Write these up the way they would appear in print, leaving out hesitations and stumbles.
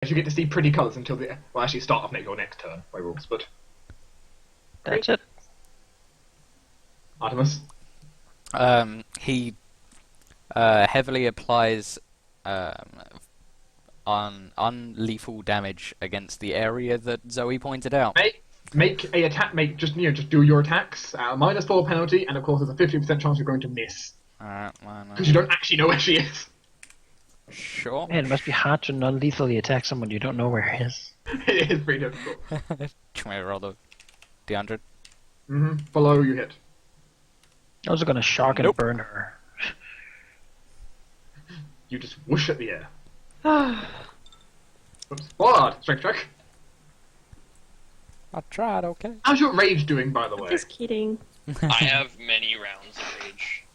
because you get to see pretty colours until the... Well, actually, start off your next turn by rules, but... That's it. Artemis? He heavily applies on unlethal damage against the area that Zoe pointed out. Make a attack. Just do your attacks. -4 penalty, and of course, there's a 50% chance you're going to miss Alright, because you don't actually know where she is. Sure. Man, it must be hard to non-lethally attack someone you don't know where he is. It is pretty difficult. Can we roll the D100? Below you hit. I was gonna shock and Nope. burn her. You just whoosh at the air. Oops. Blood. Strength check. I tried, okay. How's your rage doing, by the way? Just kidding. I have many rounds of rage.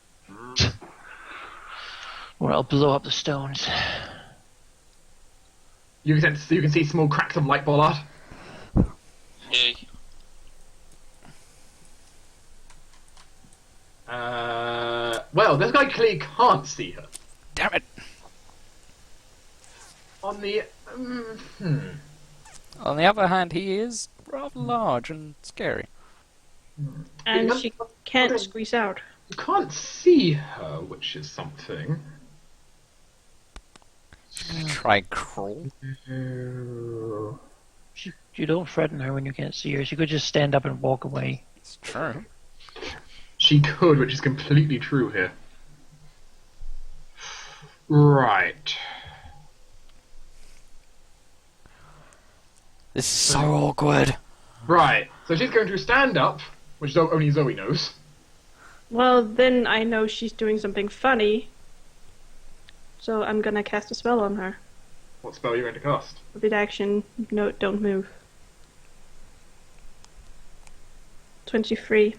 Or I'll blow up the stones. You can see small cracks of light, Bollard. Yay. Well, this guy clearly can't see her. Damn it! On the... On the other hand, he is rather large and scary. And Yeah. she can't Okay. squeeze out. You can't see her, which is something. Try crawl. You don't threaten her when you can't see her. She could just stand up and walk away. It's true. She could, which is completely true here. Right. This is so awkward. Right. So she's going to stand up, which only Zoe knows. Well, then I know she's doing something funny. So I'm gonna cast a spell on her. What spell are you going to cast? Rapid action, no, don't move. 23.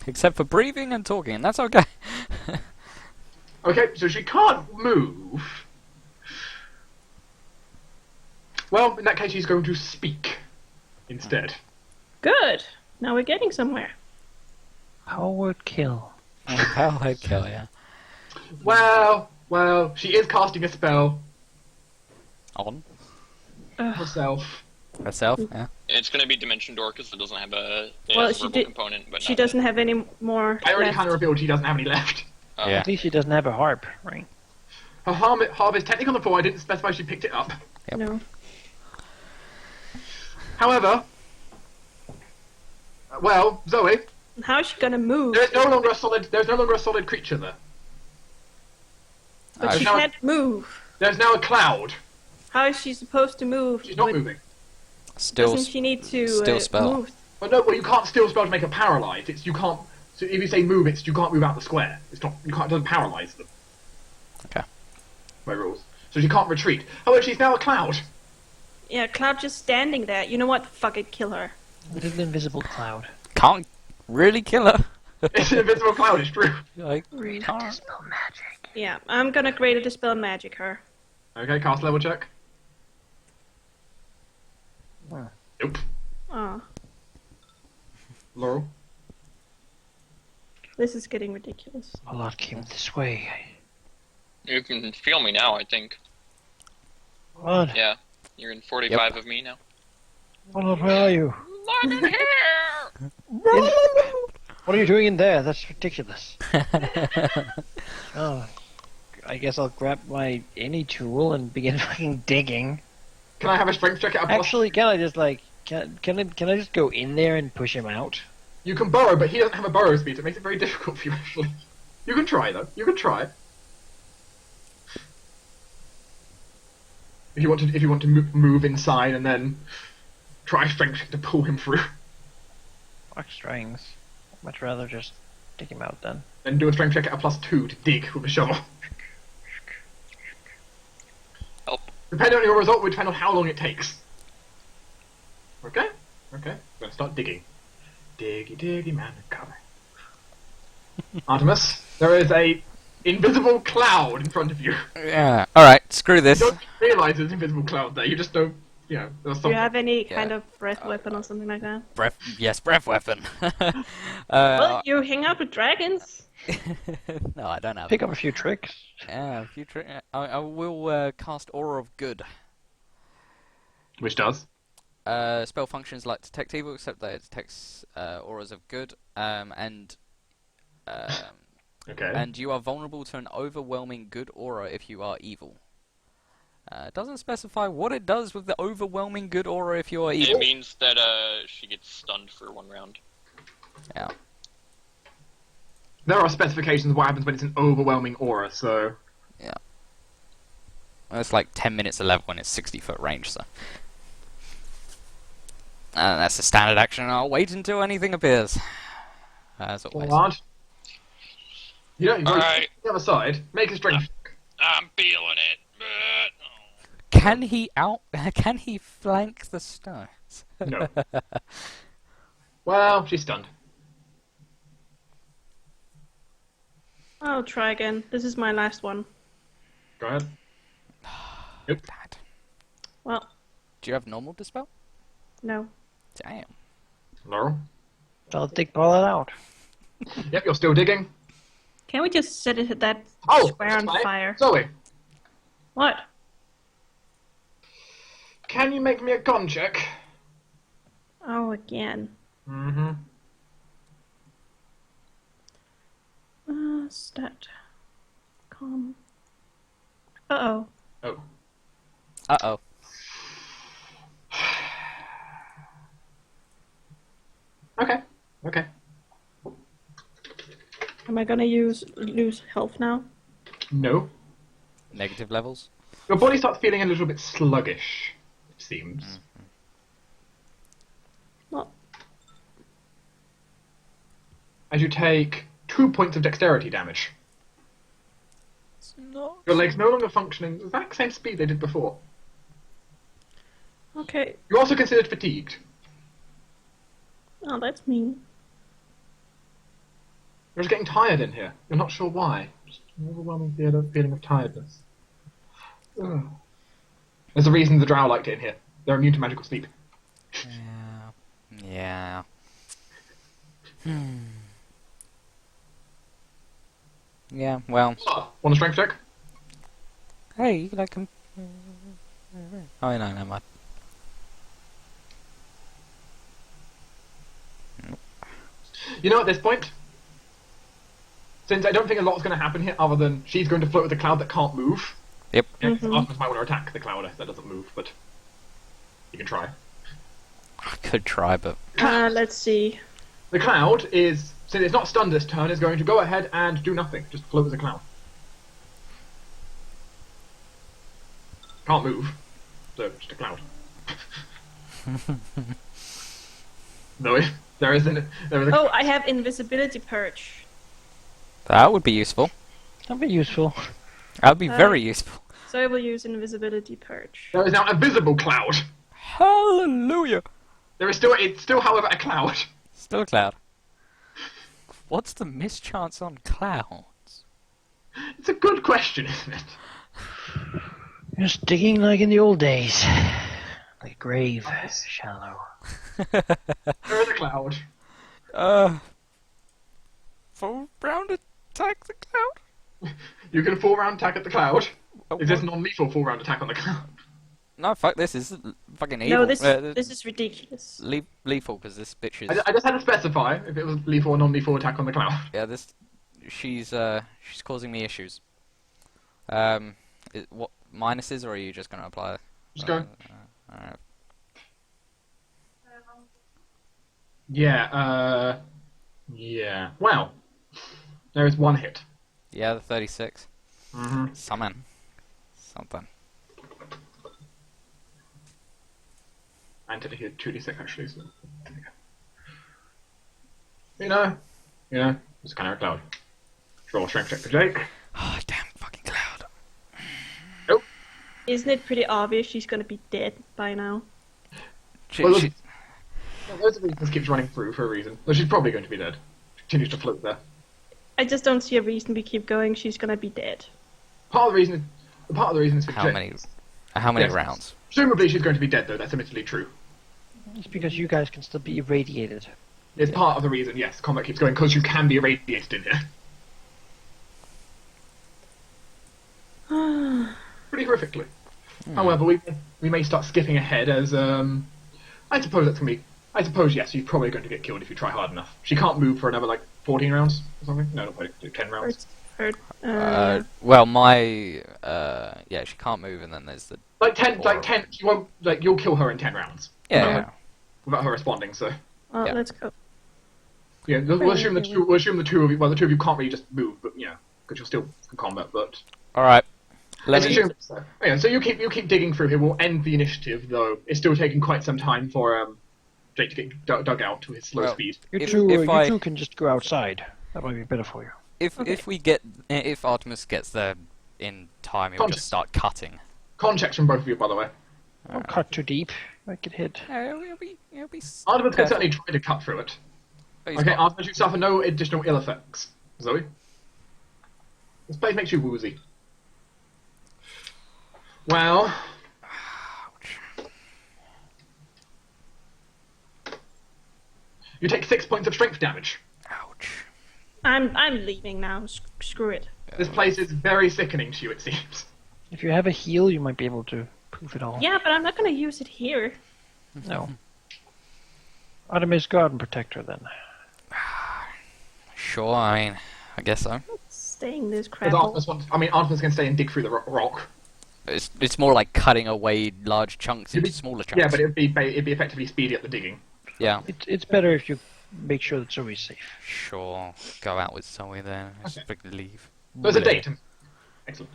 Except for breathing and talking, and that's okay. Okay, so she can't move. Well, in that case, she's going to speak instead. Good! Now we're getting somewhere. Howard kill. I'd kill, yeah. Well, she is casting a spell On herself. herself, yeah. It's gonna be Dimension Door because it doesn't have a Well, verbal she component, but She not doesn't have any more I already left. kind of revealed she doesn't have any left. Yeah. At least she doesn't have a harp, right? Her harp is technically on the floor. I didn't specify she picked it up. Yep. No. However, well, Zoe, How is she gonna move? there's no longer a solid creature there. But she now- can't move. There's now a cloud. How is she supposed to move? She's not moving. Still, Doesn't she need to still spell. move? Well, you can't steal spell to make her paralyzed. It's you can't. So if you say move, it's you can't move out the square. It's not. You can't. It doesn't paralyze them. Okay. By rules. So she can't retreat. However, she's now a cloud. Yeah, Cloud just standing there. You know what? Fuck it, kill her. A little invisible cloud. Can't really kill her. It's an invisible cloud. It's true. Like, Read can't. dispel magic. Yeah, I'm gonna grade a dispel magic her. Okay, cast level check. Huh. Nope. Aw, Laurel. this is getting ridiculous. A lot came this way. You can feel me now, I think. What? Yeah. You're in 45 of me now. What? Where are you? I'm in here! What are you doing in there? That's ridiculous. Oh, I guess I'll grab my any tool and begin fucking digging. Can I have a strength check at a plus? Actually, can I just like can I just go in there and push him out? You can burrow, but he doesn't have a burrow speed. So it makes it very difficult for you. Actually, you can try though. You can try. If you want to move inside and then try strength check to pull him through, Fuck strings. I'd much rather just take him out then. then do a strength check at a +2 to dig with a shovel. Help. Depending on your result, will depend on how long it takes. Okay? Okay. We're gonna start digging. Diggy, diggy, man, cover. Artemis, there is a invisible cloud in front of you. Yeah. Alright, screw You this. don't realise there's an invisible cloud there. You just don't, there's Do something. you have any Yeah. kind of breath weapon or something like that? Breath weapon. Well, you hang out with dragons. No, I don't have. Pick up a few tricks. Yeah, I will cast Aura of Good. Which does. Spell functions like detect evil, except that it detects auras of good, and Okay. and you are vulnerable to an overwhelming good aura if you are evil. It doesn't specify what it does with the overwhelming good aura if you are evil. It means that she gets stunned for 1 round. Yeah. There are specifications of what happens when it's an overwhelming aura, so... Well, it's like 10 minutes of level when it's 60-foot range, so... that's a standard action, and I'll wait until anything appears. As always. Hard. You don't go Alright. to the other side. Make a strength check. I'm feeling it. Can he Can he flank the stones? No. Well, she's stunned. I'll try again. This is my last one. Go ahead. Yep. Dad. Well, Do you have normal dispel? no. Damn. Laurel. I'll dig all it out. Yep, you're still digging. Can we just set it that Oh, square on okay. fire? Zoe, What? can you make me a con check? Oh, again. Mm-hmm. Stat. Com. Uh-oh. Oh. Uh-oh. Okay. Okay. Am I gonna lose health now? No. Negative levels? Your body starts feeling a little bit sluggish, it seems. Well, As you take 2 points of dexterity damage. It's not... Your legs no longer functioning at the exact same speed they did before. okay. You're also considered fatigued. Oh, that's mean. You're just getting tired in here. You're not sure why. Just an overwhelming feeling of tiredness. Ugh. There's a reason the drow liked it in here. They're immune to magical sleep. Yeah. Yeah. Yeah, well... Want a strength check? Hey, you like... Oh, no, never mind. You know, at this point, since I don't think a lot's going to happen here other than she's going to float with a cloud that can't move. Yep. Yeah, Artemis might want to attack the cloud that doesn't move, but you can try. I could try, but... Let's see. The cloud is, since it's not stunned this turn, is going to go ahead and do nothing. Just float as a cloud. Can't move. So, just a cloud. No, there isn't. There is a... Oh, I have invisibility perch. That would be useful. That'd be useful. That would be very useful. So I will use invisibility perch. There is now a visible cloud. Hallelujah! There is still, it's still, however, a cloud. Still a cloud. What's the mischance on clouds? It's a good question, isn't it? Just digging like in the old days. Like a grave. Shallow. There is a cloud. Full round attack the cloud? You can full round attack at the cloud. Oh, Is this what? non-lethal full round attack on the cloud? No, fuck this. This is fucking evil. No, this is ridiculous. Lethal, because this bitch is... I just had to specify if it was lethal or non-lethal attack on the cloud. Yeah, this... She's causing me issues. What minuses, or are you just going to apply? Just go. Alright. Yeah, yeah. Wow. There is one hit. Yeah, the 36. Mm-hmm. Something. And to hit 2d6 actually, so... You know, it's kind of a cloud. Draw a strength check for Jake. Oh, damn fucking cloud. Nope. Isn't it pretty obvious she's gonna be dead by now? Well, there's a reason this keeps running through for a reason. So she's probably going to be dead. She continues to float there. I just don't see a reason we keep going. She's gonna be dead. Part of the reason is for How Jake. many Yes. rounds? Presumably she's going to be dead though, that's admittedly true. It's because you guys can still be irradiated. It's part of the reason, yes, combat keeps going, because you can be irradiated in here. Pretty horrifically. However, we may start skipping ahead as I suppose that's gonna be. I suppose yes, she's probably going to get killed if you try hard enough. She can't move for another like 14 rounds or something. No, not 14, 10 rounds. Well, my yeah, she can't move, and then there's the Like 10, Or- like 10. She won't like you'll kill her in 10 rounds yeah. without her responding. So Well, Yeah. let's go. yeah, we'll assume the two. We'll assume the two of you. Well, the two of you can't really just move, but yeah, because you're still in combat. But All right. let's Let me. assume. So. Yeah, so you keep digging through here. We'll end the initiative, though it's still taking quite some time for Jake to get dug out to his slow Well, speed. You If- two, if you I- two can just go outside. That might be better for you. If Artemis gets there in time, he'll Contact. just start cutting. Context from both of you, by the way. Don't cut too deep. Might get hit. It'll be. Artemis can careful. certainly try to cut through it. Oh, he's Okay, not- Artemis, you suffer no additional ill effects. Zoe? This place makes you woozy. Well... You take 6 points of strength damage. Ouch. I'm leaving now. Screw it. This place is very sickening to you, it seems. If you have a heal, you might be able to poof it all. Yeah, but I'm not gonna use it here. No. Artemis, go out and protect her then. Sure. I mean, I guess so. Staying this crap. Because Artemis can stay and dig through the rock. It's more like cutting away large chunks into smaller chunks. Yeah, but it'd be effectively speedy up the digging. Yeah. It's better if you make sure that Zoe's safe. Sure. Go out with Zoe then. Just Okay. freaking leave. So it's a date. Excellent.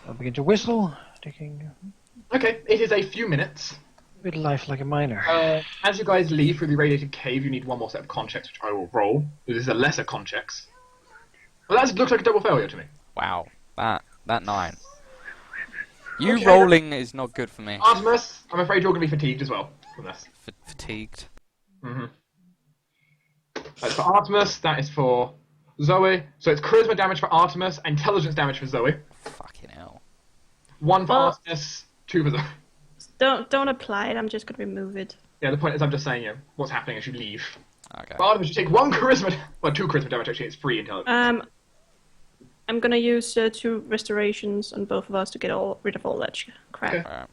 I'll begin to whistle, taking Okay, it is a few minutes. a bit of life like a miner. As you guys leave through the radiated cave, you need one more set of con checks, which I will roll. This is a lesser con checks. Well, that looks like a double failure to me. Wow. That 9. You Okay. rolling is not good for me. Artemis, I'm afraid you're going to be fatigued as well from this. Fatigued. Mm-hmm. That's for Artemis, that is for Zoe. So it's charisma damage for Artemis, intelligence damage for Zoe. Fucking hell. 1 for Well- Artemis, 2 for Zoe. Don't apply it. I'm just gonna remove it. Yeah, the point is I'm just saying, what's happening as you leave. Okay. For Artemis, you take 1 charisma, well, 2 charisma damage actually, it's 3 intelligence. I'm gonna use 2 restorations on both of us to get rid of all that crap. Okay. Alright.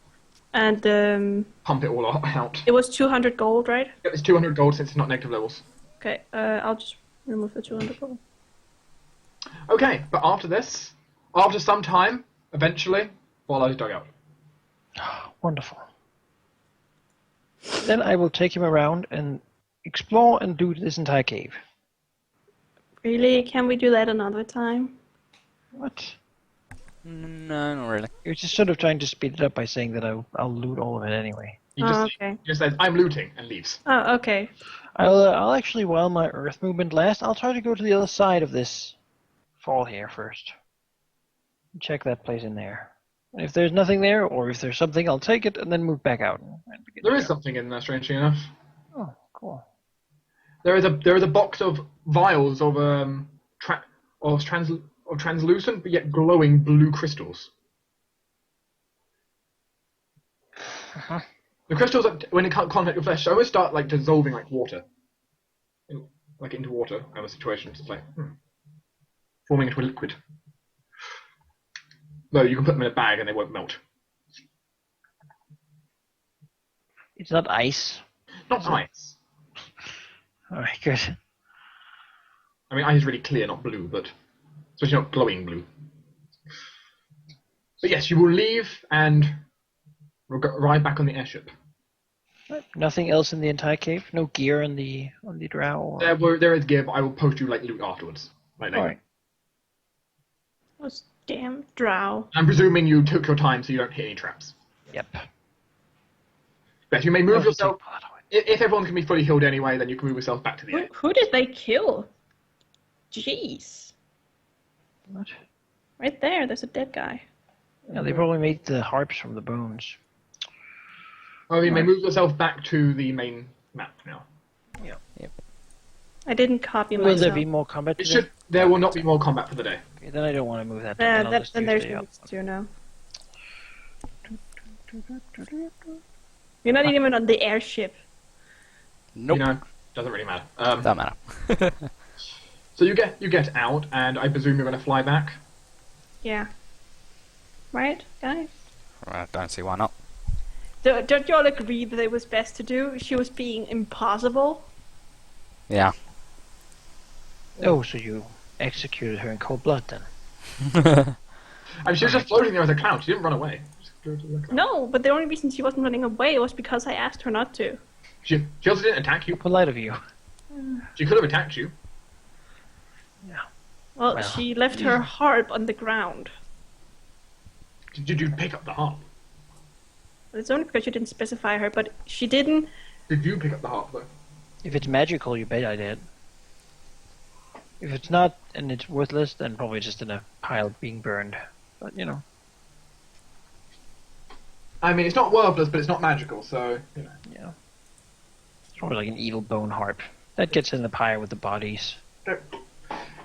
And Pump it all out. it was 200 gold, right? It's 200 gold since it's not negative levels. Okay. I'll just remove the 200 gold. Okay, but after this, after some time, eventually, Warlow is dug out. Wonderful. Then I will take him around and explore and do this entire cave. Really? Can we do that another time? What? No, not really. You're just sort of trying to speed it up by saying that I'll loot all of it anyway. He Oh, just, okay. he just says, I'm looting, and leaves. Oh, okay. I'll actually, while my earth movement lasts, I'll try to go to the other side of this fall here first. Check that place in there. And if there's nothing there, or if there's something, I'll take it and then move back out. And begin There to is go. something in there, strangely enough. Oh, cool. There is a box of vials of translucent but yet glowing blue crystals. Uh-huh. The crystals, when they contact your flesh, almost start like dissolving like water, like into water. Kind of situation. It's like forming into a liquid. Though you can put them in a bag and they won't melt. It's not ice. Not ice. Alright, good. I mean, ice is really clear, not blue, but especially not glowing blue. But yes, you will leave and ride back on the airship. Nothing else in the entire cave? No gear on the drow? Or... There is gear, but I will post you like loot afterwards. Like later. Alright. Those damn drow. I'm presuming you took your time so you don't hit any traps. Yep. But you may move I'll yourself. take that away. If everyone can be fully healed anyway, then you can move yourself back to the air. Who did they kill? Jeez. What? Right there, there's a dead guy. Yeah, they probably made the harps from the bones. Oh, you may move yourself back to the main map now. I didn't copy Will myself. there be more combat It today? should. There will not be more combat for the day. Okay, then I don't want to move that. Then I'll just Then use there's the no other to now. You're not even on the airship. Nope. You know, doesn't really matter. Don't matter. So you get out, and I presume you're going to fly back. Yeah. right, guys? I don't see why not. Don't you all agree that it was best to do? She was being impossible. Yeah. Oh, so you executed her in cold blood then? I mean, she was just floating there as a cloud. She didn't run away. Just flew to the cloud. No, but the only reason she wasn't running away was because I asked her not to. She also didn't attack you. Polite of you. She could have attacked you. Well, Well. she left her harp on the ground. Did you pick up the harp? It's only because you didn't specify her, but she didn't. Did you pick up the harp, though? If it's magical, you bet I did. If it's not and it's worthless, then probably just in a pile being burned. But, you know. I mean, it's not worthless, but it's not magical, so, you know. Yeah. It's probably like an evil bone harp. That gets in the pile with the bodies. In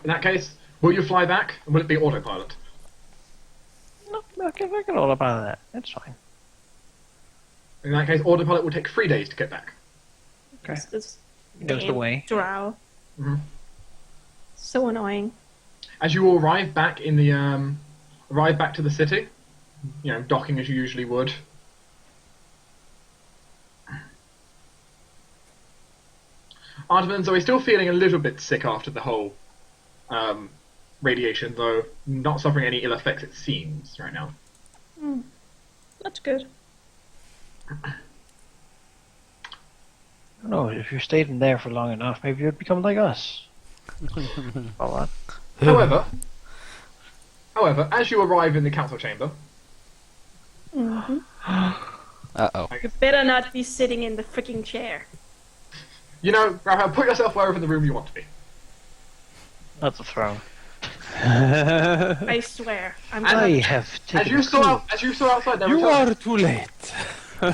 that case, will you fly back, or will it be autopilot? No, I can all up out of that. That's fine. In that case, autopilot will take 3 days to get back. Okay. This Goes the damn way. Drow. Mhm. So annoying. As you arrive back in the arrive back to the city, you know, docking as you usually would. Artemis and Zoe still feeling a little bit sick after the whole radiation, though not suffering any ill effects, it seems, right now. That's good. No, if you stayed in there for long enough, maybe you'd become like us. A lot. However, as you arrive in the council chamber, Mm-hmm. Uh-oh. You better not be sitting in the freaking chair. you know, Rahal, put yourself wherever in the room you want to be. Not the throne. I swear. I'm I gonna have As taken you a saw, coup. as you saw outside, there You was are too late. you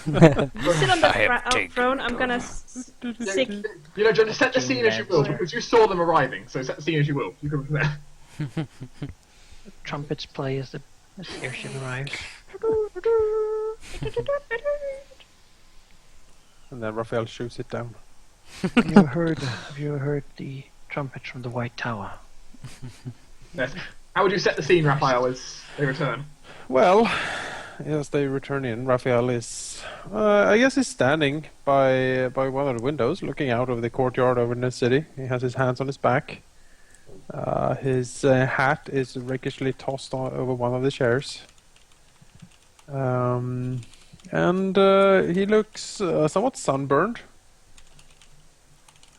sit on the I have taken throne. I'm gonna stick. You know, just set the scene as you will, Sure. because you saw them arriving. So set the scene as you will. You can from there. Trumpets play as the airship arrives. And then Raphael shoots it down. Have you heard the trumpets from the White Tower? Yes. How would you set the scene, Raphael, as they return? Well, as they return in, Raphael is, I guess, he's standing by one of the windows, looking out over the courtyard over in the city. He has his hands on his back. His hat is rakishly tossed over one of the chairs. And he looks somewhat sunburned.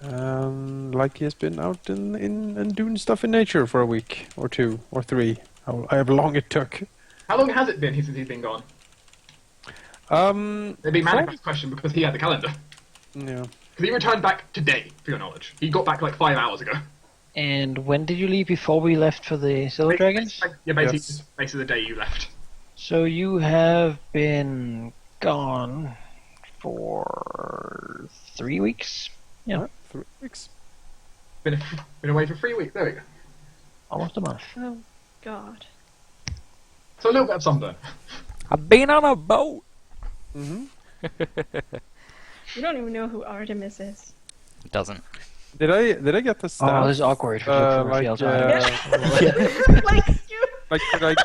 Like he has been out and doing stuff in nature for a week or two or three, however long it took. How long has it been since he's been gone? It'd be Manic's question because he had the calendar. Yeah. Because he returned back today, for your knowledge. He got back like 5 hours ago. And when did you leave before we left for the Silver Dragons? Yeah, basically, Yes. basically the day you left. So you have been gone for 3 weeks? Yeah, 3 weeks. Been away for 3 weeks. There we go. almost a month. Oh God. So a little bit of sunburn. I've been on a boat. Mm-hmm. You don't even know who Artemis is. It doesn't. Did I get the stats? Oh, this is awkward. For like, Raphael's Like you. like could I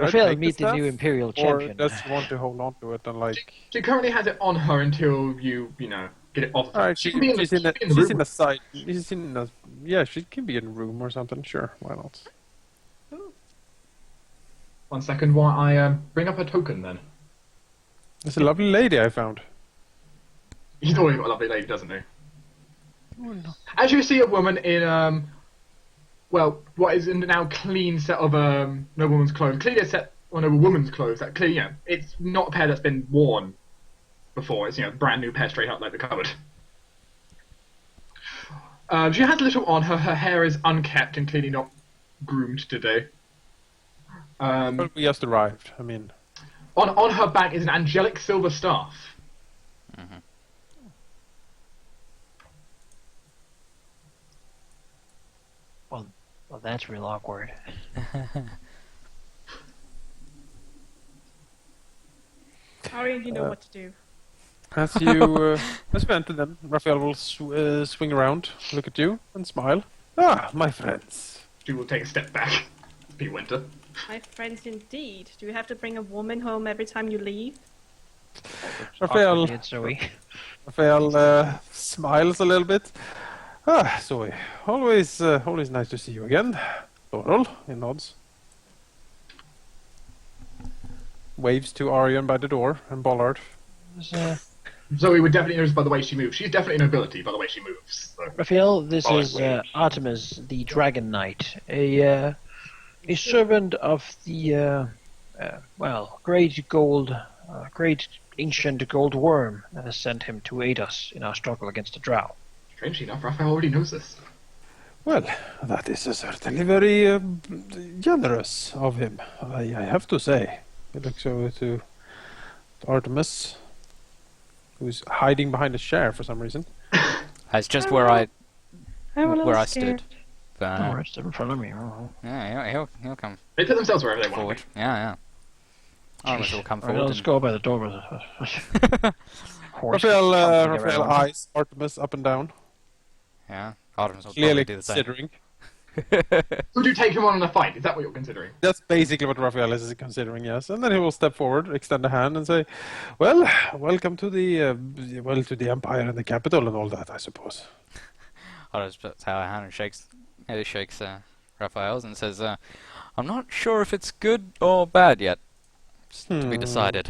Raphael take meet the stuff? new Imperial Or champion. just want to hold on to it and like... She currently has it on her until you know, get it off. Alright, She can be in the, she's in she a, can be in the she's room. in a side... She's in a... Yeah, she can be in a room or something, sure, why not? 1 second while I bring up her token then. There's a lovely lady I found. He's always got a lovely lady, doesn't he? Oh, no. As you see a woman in, well, what is a now clean set of noblewoman's clothes, clearly a set of noblewoman's clothes. That clearly, you know, it's not a pair that's been worn before. It's, you know, a brand new pair straight out like the cupboard. She has little on her. Her hair is unkept and clearly not groomed today. But we just arrived, I mean... On her back is an angelic silver staff. Well, that's real awkward. Ari, you know what to do. As you enter them, Raphael will swing around, look at you, and smile. Ah, my friends. She will take a step back. Be Winter. My friends indeed. Do you have to bring a woman home every time you leave? Raphael, Awkwardly, it's Zoe. Raphael smiles a little bit. Ah, Zoe, always nice to see you again. Laurel, he nods. Waves to Arion by the door and Bollard. Zoe would definitely notice by the way she moves. She's definitely nobility by the way she moves. So. Raphael, this Oh, is wait. Artemis, the Dragon Knight, a servant of the great ancient gold worm that has sent him to aid us in our struggle against the Drow. Strangely enough, Raphael already knows this. Well, that is certainly very generous of him, I have to say. He looks over to Artemis, who's hiding behind a chair for some reason. That's just where I I'm a little where I scared. stood. Oh, But, right, stood in front of me. Oh. yeah, he'll come They put themselves wherever they want. forward. Yeah. Artemis will come All right, forward. let's go by the door. Horse Raphael, pouncing Raphael around. eyes Artemis up and down, Yeah, Artemis will clearly probably do the same. considering. Would you take him on in a fight? Is that what you're considering? That's basically what Raphael is considering, yes. And then he will step forward, extend a hand, and say, "Well, welcome to the Empire and the capital and all that, I suppose." Artemis puts out a hand and shakes Raphael's and says, "I'm not sure if it's good or bad yet. It's to be decided."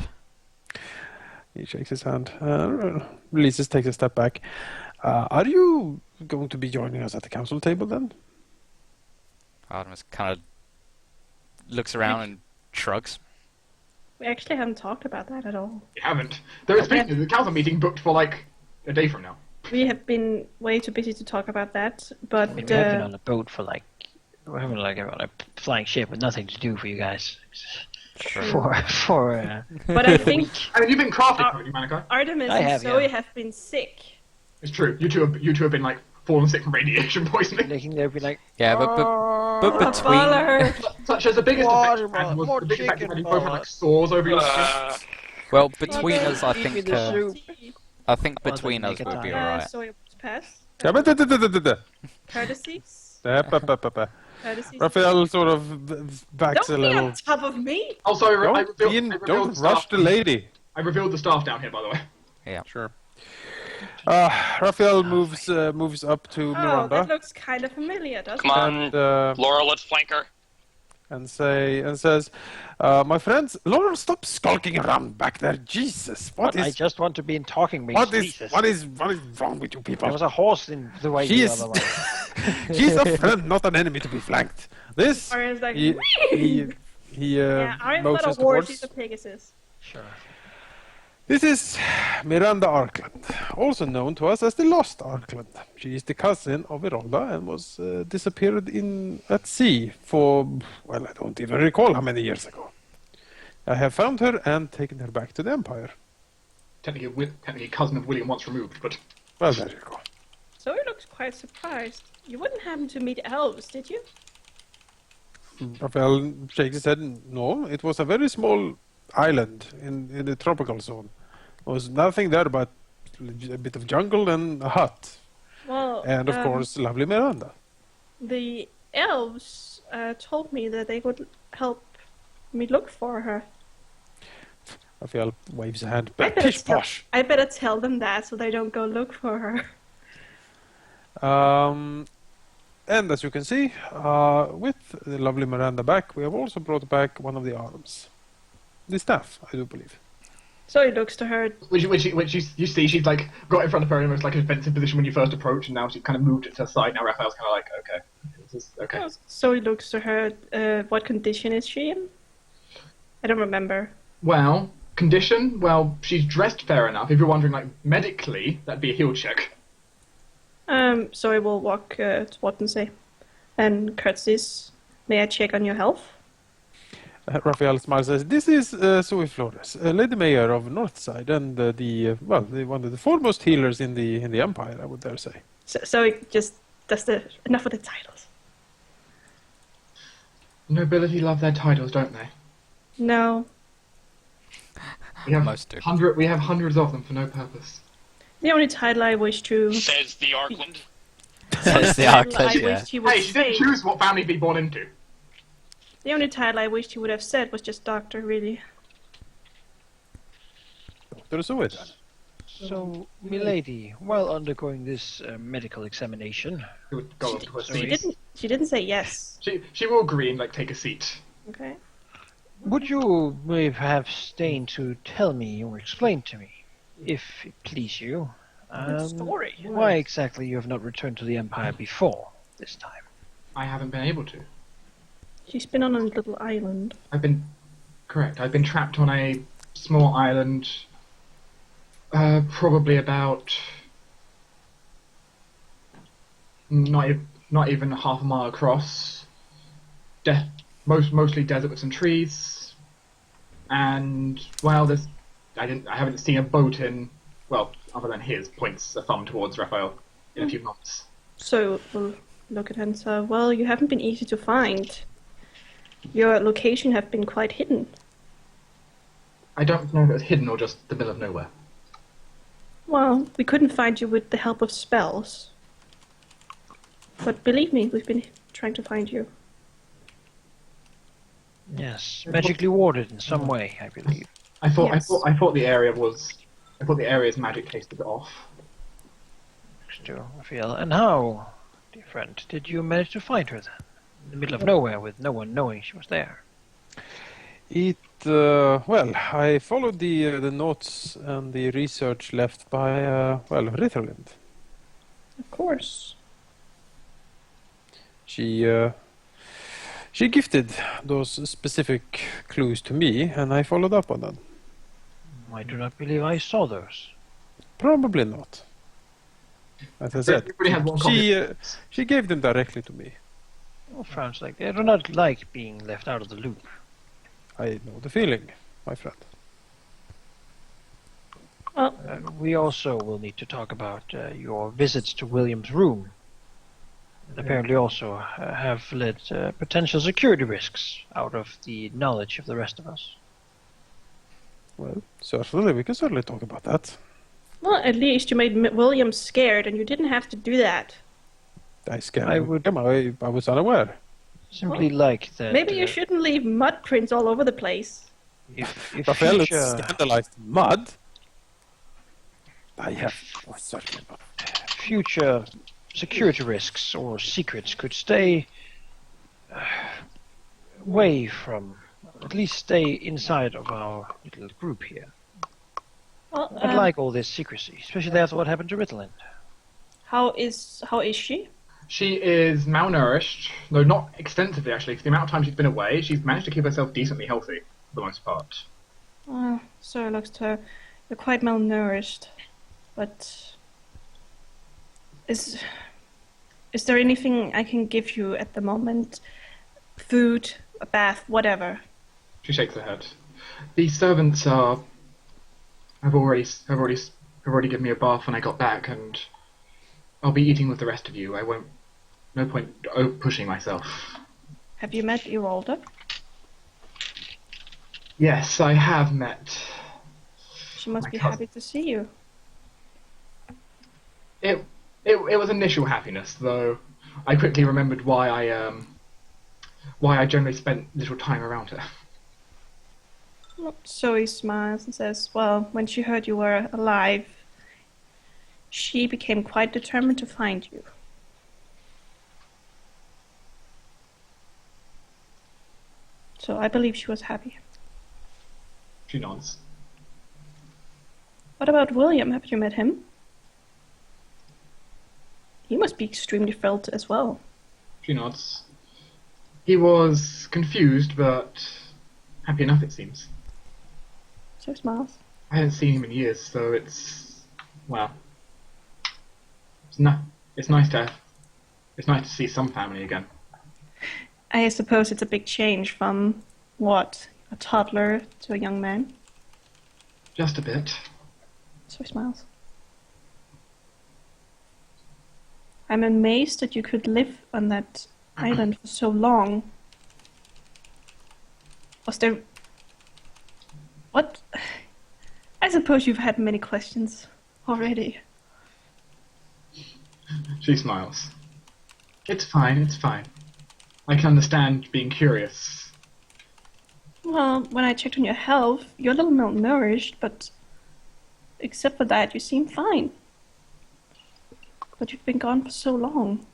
He shakes his hand, releases, takes a step back. Are you going to be joining us at the council table then? Artemis kind of looks around and shrugs. We actually haven't talked about that at all. You haven't. There is the council meeting booked for like a day from now. We have been way too busy to talk about that, but I mean, we have been on a boat for we're having on a flying ship with nothing to do for you guys. For but I think I mean, you've been crafting, haven't you, Malachi? Artemis I and have, Zoe yeah. have been sick. It's true. You two have been like fallen sick from radiation poisoning. making there be like, Yeah, but between Baller. Such as the biggest Water effect you had more was the biggest effect you chicken had. You both had like balls. sores over your skin. well between us, I Eat me think the soup. I think Well, between then us make would it be time. alright. Zoe pass. Courtesies. Raphael sort of backs Don't a be little. on top of me. Also, I revealed Don't the rush staff. the lady. I revealed the staff down here, by the way. Sure. Raphael moves up to Oh, that Miranda looks kind of familiar, doesn't Come on, and Laura, let's flank her. says, "My friends, Laura, stop skulking around back there. Jesus, I just want to be in talking meetings. what is wrong with you There people? was a horse in the way She here is- otherwise. She's a friend, not an enemy to be flanked. This." it? Arian's like, He yeah, Arian's not a motions horse, towards. he's a Pegasus. Sure. This is Miranda Arkland, also known to us as the Lost Arkland. She is the cousin of Irolda and was disappeared at sea for, well, I don't even recall how many years ago. I have found her and taken her back to the Empire. Technically cousin of William once removed, but Well, there you go. Zoe looks quite surprised. You wouldn't happen to meet elves, did you? Raphael shakes his head. No, it was a very small island in the tropical zone. There was nothing there but a bit of jungle and a hut. Well, And, of course, lovely Miranda. the elves told me that they would help me look for her. Raphael waves a hand. I Pish posh! I better tell them that so they don't go look for her. And as you can see, with the lovely Miranda back, we have also brought back one of the arms. The staff, I do believe. So he looks to her. which you see, she's like got in front of her in almost like a defensive position when you first approach, and now she's kind of moved it to the side. Now Raphael's kind of like, okay, this is okay. So he looks to her. What condition is she in? I don't remember. Well, condition. Well, she's dressed fair enough. If you're wondering, like medically, that'd be a heal check. So I will walk towards and say, and courtesies, may I check on your health? Raphael smiles and says, "This is Zoe Flores, Lady Mayor of Northside, and the one of the foremost healers in the Empire, I would dare say." So he just does enough of the titles. Nobility love their titles, don't they? No. We have Most do. We have hundreds of them for no purpose. The only title I wish to. Says the Arkland. Says the title I Arclid, yeah. wished he would Hey, she didn't say. choose what family to be born into. The only title I wished he would have said was just doctor, really. Dr. Zoid. So, milady, while undergoing this medical examination, She would go up to her She seat. She didn't say yes. She will agree and like take a seat. Okay. would you maybe have staying to tell me or explain to me, if it please you, Story. why exactly you have not returned to the Empire before this time? I haven't been able to. She's been on a little island. I've been trapped on a small island. Probably about not even half a mile across. Mostly desert with some trees, and well, I haven't seen a boat in, well, other than his, points a thumb towards Raphael, in a few months. So we'll look at her and say, well, you haven't been easy to find. Your location have been quite hidden. I don't know if it was hidden or just the middle of nowhere. Well, we couldn't find you with the help of spells. But believe me, we've been trying to find you. Yes, magically warded in some way, I believe. I thought the area's magic tasted off. Still, Raphael. And how, dear friend, did you manage to find her then? In the middle of nowhere with no one knowing she was there? Well, I followed the notes and the research left by, Ritherlind. Of course. She gifted those specific clues to me, and I followed up on them. I do not believe I saw those. Probably not. As I said, Everybody had one copy. she gave them directly to me. Well, sounds like they do not like being left out of the loop. I know the feeling, my friend. Well, We also will need to talk about your visits to William's room. And apparently also have led potential security risks out of the knowledge of the rest of us. Well, certainly, we can certainly talk about that. well, at least you made William scared, and you didn't have to do that. I scared I would- him. I was unaware. Simply like that. Maybe you shouldn't leave mud prints all over the place. If Raphael is future, scandalized mud. I have certainly not. future security risks or secrets could stay away from, at least stay inside of our little group here. Well, I'd like all this secrecy, especially after what happened to Ritterland. how is she? She is malnourished, though not extensively actually, because the amount of time she's been away, she's managed to keep herself decently healthy, for the most part. Oh, sorry, looks to her. You're quite malnourished. But is there anything I can give you at the moment? Food, a bath, whatever. She shakes her head. The servants have already given me a bath when I got back, and I'll be eating with the rest of you. I won't. No point pushing myself. Have you met Irolda? Yes, I have met. She must My be cousin. happy to see you. It was initial happiness, though. I quickly remembered why I generally spent little time around her. So he smiles and says, well, when she heard you were alive, she became quite determined to find you. So I believe she was happy. She nods. What about William? Have you met him? He must be extremely thrilled as well. She nods. He was confused, but happy enough, it seems. So he smiles. I hadn't seen him in years, so it's nice to see some family again. I suppose it's a big change from, what, a toddler to a young man? Just a bit. So he smiles. I'm amazed that you could live on that island for so long. Was there... What? I suppose you've had many questions already. She smiles. It's fine. I can understand being curious. Well, when I checked on your health, you're a little malnourished, but except for that, you seem fine. But you've been gone for so long,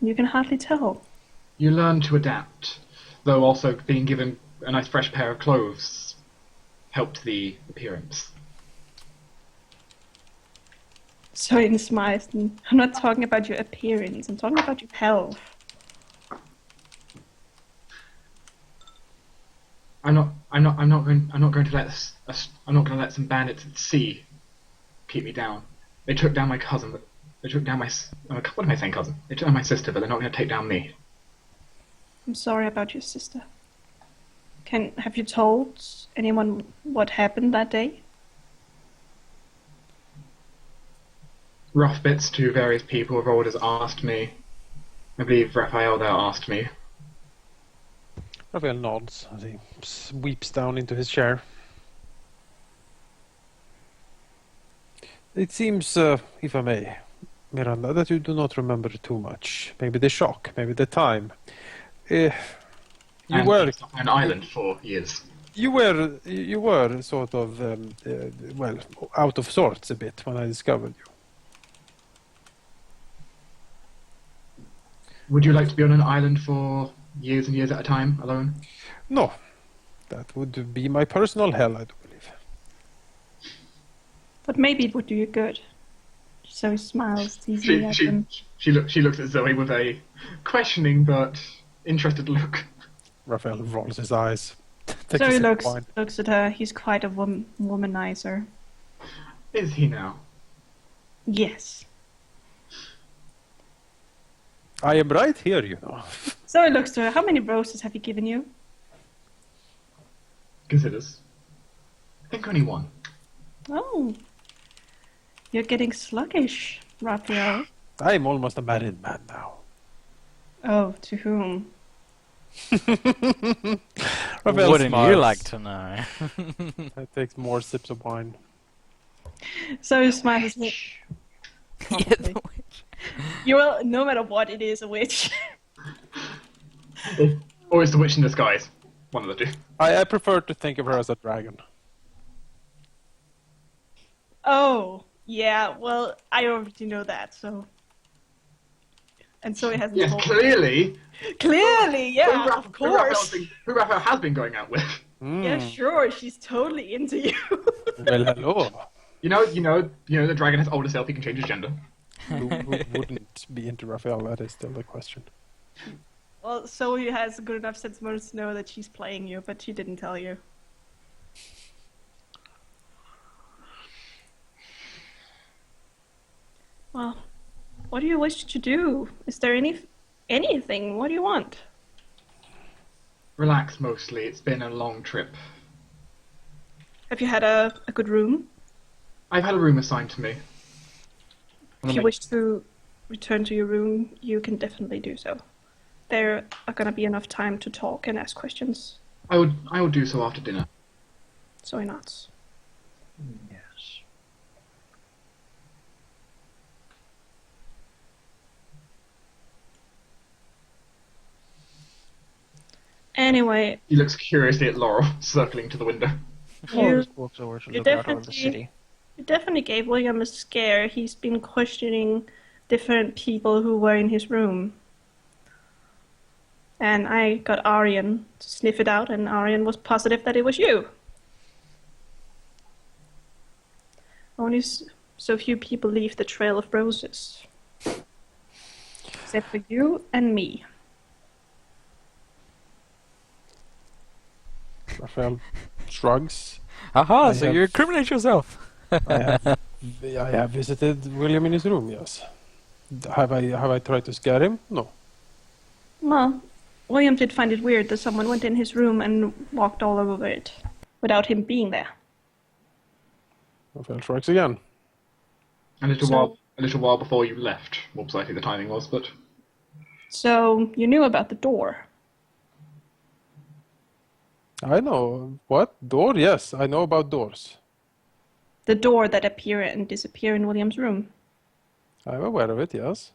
you can hardly tell. You learn to adapt, though also being given a nice fresh pair of clothes helped the appearance. Sorin smiles. I'm not talking about your appearance. I'm talking about your health. I'm not going to let some bandits at sea keep me down. They took down my cousin. They took down my what am I saying, cousin? They took down my sister, but they're not going to take down me. I'm sorry about your sister. Have you told anyone what happened that day? Rough bits to various people have always asked me. I believe Raphael there asked me. Raphael nods as he sweeps down into his chair. It seems, if I may, Miranda, that you do not remember too much. Maybe the shock, maybe the time. You were on an island for years. You were sort of well, out of sorts a bit when I discovered you. Would you like to be on an island for years and years at a time, alone? No, that would be my personal hell, I do believe. But maybe it would do you good. So he smiles teasingly at him. She looks at Zoe with a questioning but interested look. Raphael rolls his eyes. Takes So a he sip of wine. looks at her. He's quite a womanizer. Is he now? Yes. I am right here, you know. So he looks to her. How many roses have he given you? Considers. I think only one. Oh. You're getting sluggish, Raphael. I am almost a married man now. Oh, to whom? Raphael Wouldn't smiles. you like to know? I take more sips of wine. So he smiles. Yeah, Probably. the witch. You will, no matter what it is, a witch. Or is the witch in disguise? One of the two. I prefer to think of her as a dragon. Oh, yeah, well, I already know that, so... And so he has... Yes, clearly. Clearly, yeah, of course. Who Raphael has been going out with. Yeah, sure, she's totally into you. Well, hello. You know, the dragon has older self. He can change his gender. Who wouldn't be into Raphael? That is still the question. Well, so he has good enough sense motive to know that she's playing you, but she didn't tell you. Well, what do you wish to do? Is there anything? What do you want? Relax mostly. It's been a long trip. Have you had a good room? I've had a room assigned to me. If you wish to return to your room, you can definitely do so. There are going to be enough time to talk and ask questions. I will do so after dinner. So why not? Yes. Anyway, He looks curiously at Laurel, circling to the window. you, Just walks over to you look out over the definitely- city. you definitely gave William a scare. He's been questioning different people who were in his room. And I got Aryan to sniff it out, and Aryan was positive that it was you. Only so few people leave the Trail of Roses. Except for you and me. Raphael shrugs. Aha, I so have- you incriminate yourself. I have visited William in his room, yes. Have I tried to scare him? No. Well, William did find it weird that someone went in his room and walked all over it without him being there. Raphael shrugs again. A little while before you left. More precisely the timing was, but So you knew about the door. I know. What? Door? Yes, I know about doors. The door that appear and disappear in William's room. I'm aware of it, yes.